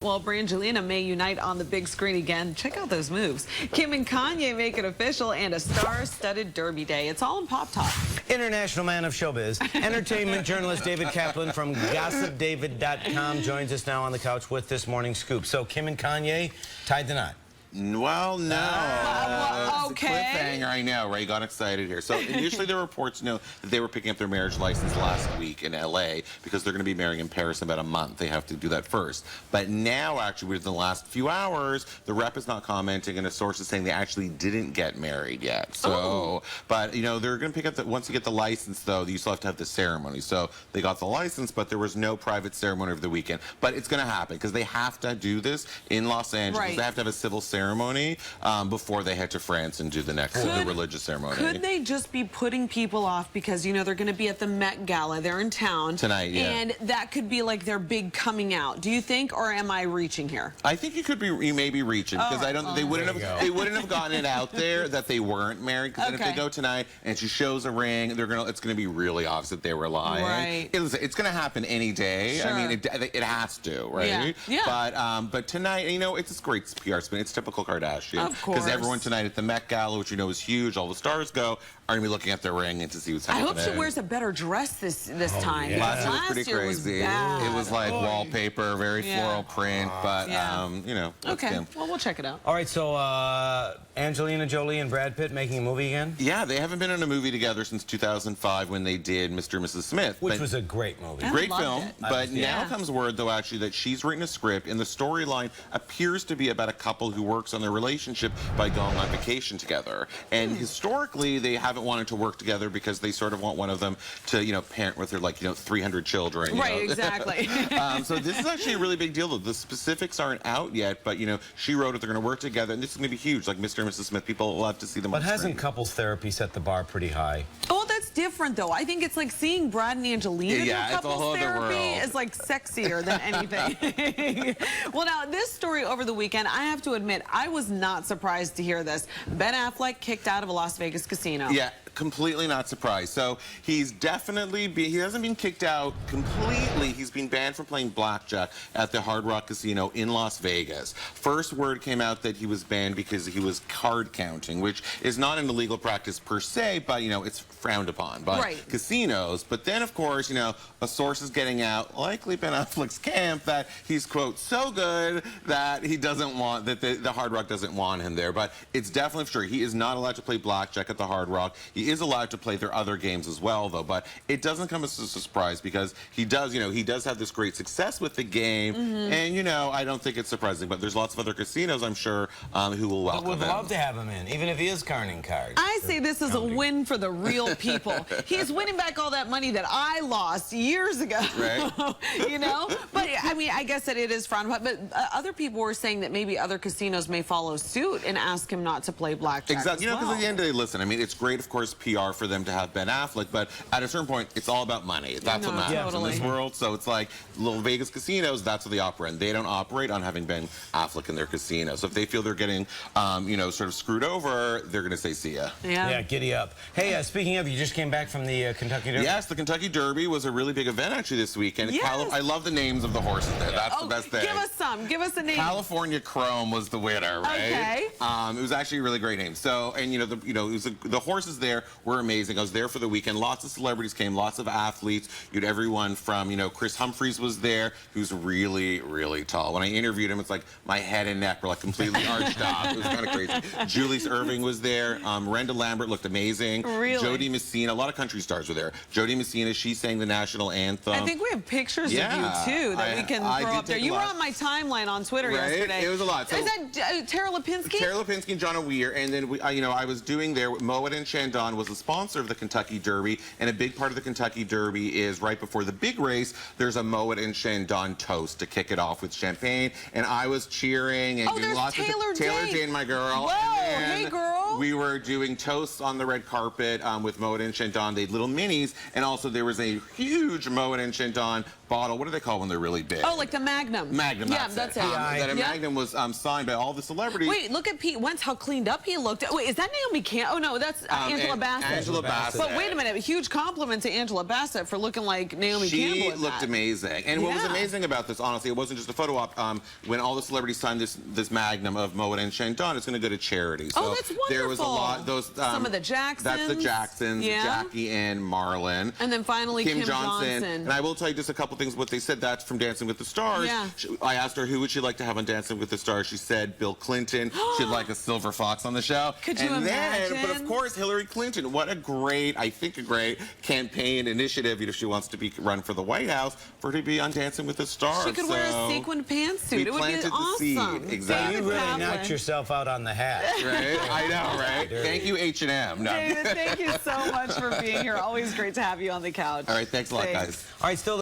Well, Brangelina may unite on the big screen again. Check out those moves. Kim and Kanye make it official, and a star-studded Derby day. It's all in Pop Talk. International man of showbiz, entertainment journalist David Caplan from GossipDavid.com joins us now on the couch with this morning's scoop. So Kim and Kanye tied the knot. Well, no. Okay. Cliffhanger, I know, right? Got excited here. So initially the reports know that they were picking up their marriage license last week in LA because they're going to be marrying in Paris in about a month. They have to do that first. But now, actually, within the last few hours, the rep is not commenting, and a source is saying they actually didn't get married yet. So, but, you know, they're going to pick up the, once you get the license, though, you still have to have the ceremony. So they got the license, but there was no private ceremony over the weekend. But it's going to happen because they have to do this in Los Angeles. Right. They have to have a civil ceremony before they head to France and do the next the religious ceremony. Could they just be putting people off because, you know, they're going to be at the Met Gala. They're in town. Tonight, yeah. And that could be like their big coming out. Do you think, or am I reaching here? I think you may be reaching because I don't. They wouldn't have gotten it out there that they weren't married. Because then if they go tonight and she shows a ring, it's gonna be really obvious that they were lying. Right. It's gonna happen any day. Sure. I mean, it has to, right? Yeah. But tonight, you know, it's a great PR spin. It's typical Kardashian. Of course. Because everyone tonight at the Met Gala, which you know is huge, all the stars go, are gonna be looking at their ring and to see what's happening. I hope she wears a better dress this time. Yeah. Last year was pretty crazy. It was like wallpaper, very floral print, but you know. Okay, well, we'll check it out. All right, so Angelina Jolie and Brad Pitt making a movie again? Yeah, they haven't been in a movie together since 2005 when they did Mr. and Mrs. Smith. Which was a great movie. Great film, but Yeah. now comes word, though, actually, that she's written a script, and the storyline appears to be about a couple who works on their relationship by going on vacation together. And historically, they haven't wanted to work together because they sort of want one of them to, you know, parent with their, like, you know, 300 children. You know? Exactly. So this is actually a really big deal, though. The specifics aren't out yet, but, you know, she wrote it, they're going to work together, and this is going to be huge. Like Mr. and Mrs. Smith, people will have to see them on But hasn't couples therapy set the bar pretty high? Oh, that's different, though. I think it's like seeing Brad and Angelina do couples therapy is like sexier than anything. Well, now, this story over the weekend, I have to admit, I was not surprised to hear this. Ben Affleck kicked out of a Las Vegas casino. Yeah, completely not surprised. So he's definitely he hasn't been kicked out completely. He's been banned from playing blackjack at the Hard Rock Casino in Las Vegas. First word came out that he was banned because he was card counting, which is not an illegal practice per se, but, you know, it's frowned upon by casinos. But then, of course, you know, a source is getting out, likely Ben Affleck's camp, that he's, quote, so good that he doesn't want, that the Hard Rock doesn't want him there. But it's definitely for sure. He is not allowed to play blackjack at the Hard Rock. He is allowed to play their other games as well, though. But it doesn't come as a surprise because he does, you know, he does have this great success with the game. And, you know, I don't think it's surprising. But there's lots of other casinos, I'm sure, who will welcome him. Would love to have him in, even if he is counting cards. I say this is a win for the real people. He's winning back all that money that I lost years ago. Right. You know? But, I mean, I guess that it is frowned upon. But other people were saying that maybe other casinos may follow suit and ask him not to play blackjack. Exactly. You know, because at the end of the day, listen, I mean, it's great, of course, PR for them to have Ben Affleck, but at a certain point, it's all about money. That's what matters in this world. So it's like little Vegas casinos, that's what they operate in. They don't operate on having Ben Affleck in their casino. So if they feel they're getting, you know, sort of screwed over, they're going to say, see ya. Yeah, giddy up. Hey, speaking of, you just came back from the Kentucky Derby? Yes, the Kentucky Derby was a really big event, actually, this weekend. I love the names of the horses there. That's the best thing. Give us some. Give us a name. California Chrome was the winner, right? Okay. It was actually a really great name. So, and you know, the horses there were amazing. I was there for the weekend. Lots of celebrities came, lots of athletes. You had everyone from, you know, Chris Humphries was there, who's really, really tall. When I interviewed him, it's like my head and neck were like completely arched up. It was kind of crazy. Julius Erving was there. Miranda Lambert looked amazing. Really? Jody Messina, a lot of country stars were there. Jody Messina, she sang the national anthem. I think we have pictures of you, too, that we can throw up there. You were on my timeline on Twitter yesterday. It was a lot. So, is that Tara Lipinski? Tara Lipinski and John O'Weir. And then, you know, I was doing there, Moet and Chandon was the sponsor of the Kentucky Derby. And a big part of the Kentucky Derby is right before the big race, there's a Moet and Chandon toast to kick it off with champagne. And I was cheering and doing lots of Taylor Jane, my girl. Whoa, hey, girl. Oh. We were doing toasts on the red carpet with Moet and Chandon. They had little minis, and also there was a huge Moet and Chandon bottle. What do they call when they're really big? Oh, like the Magnum. Magnum, Yeah, that's it. it. That Magnum was signed by all the celebrities. Wait, look at Pete Wentz, how cleaned up he looked. Wait, is that Naomi Campbell? Oh, no, that's Angela Bassett. Angela Bassett. But wait a minute, a huge compliment to Angela Bassett for looking like Naomi Campbell in She looked amazing. And what was amazing about this, honestly, it wasn't just a photo op. When all the celebrities signed this Magnum of Moet and Chandon, it's going to go to charity. So that's wonderful. There was a lot. Some of the Jacksons. That's the Jacksons, Jackie and Marlon. And then finally Kim Johnson. And I will tell you just a couple things what they said. That's from Dancing with the Stars. Yeah. I asked her who would she like to have on Dancing with the Stars. She said Bill Clinton. She'd like a silver fox on the show. Could you imagine? But of course, Hillary Clinton. What a great, I think a great campaign initiative. You know, she wants to run for the White House for her to be on Dancing with the Stars. She could wear a sequined pantsuit. It would be awesome. Seed. Exactly. You really knocked yourself out on the hat. Right? I know, right? Thank you, H&M. No. David, thank you so much for being here. Always great to have you on the couch. All right, thanks a lot, guys. All right, still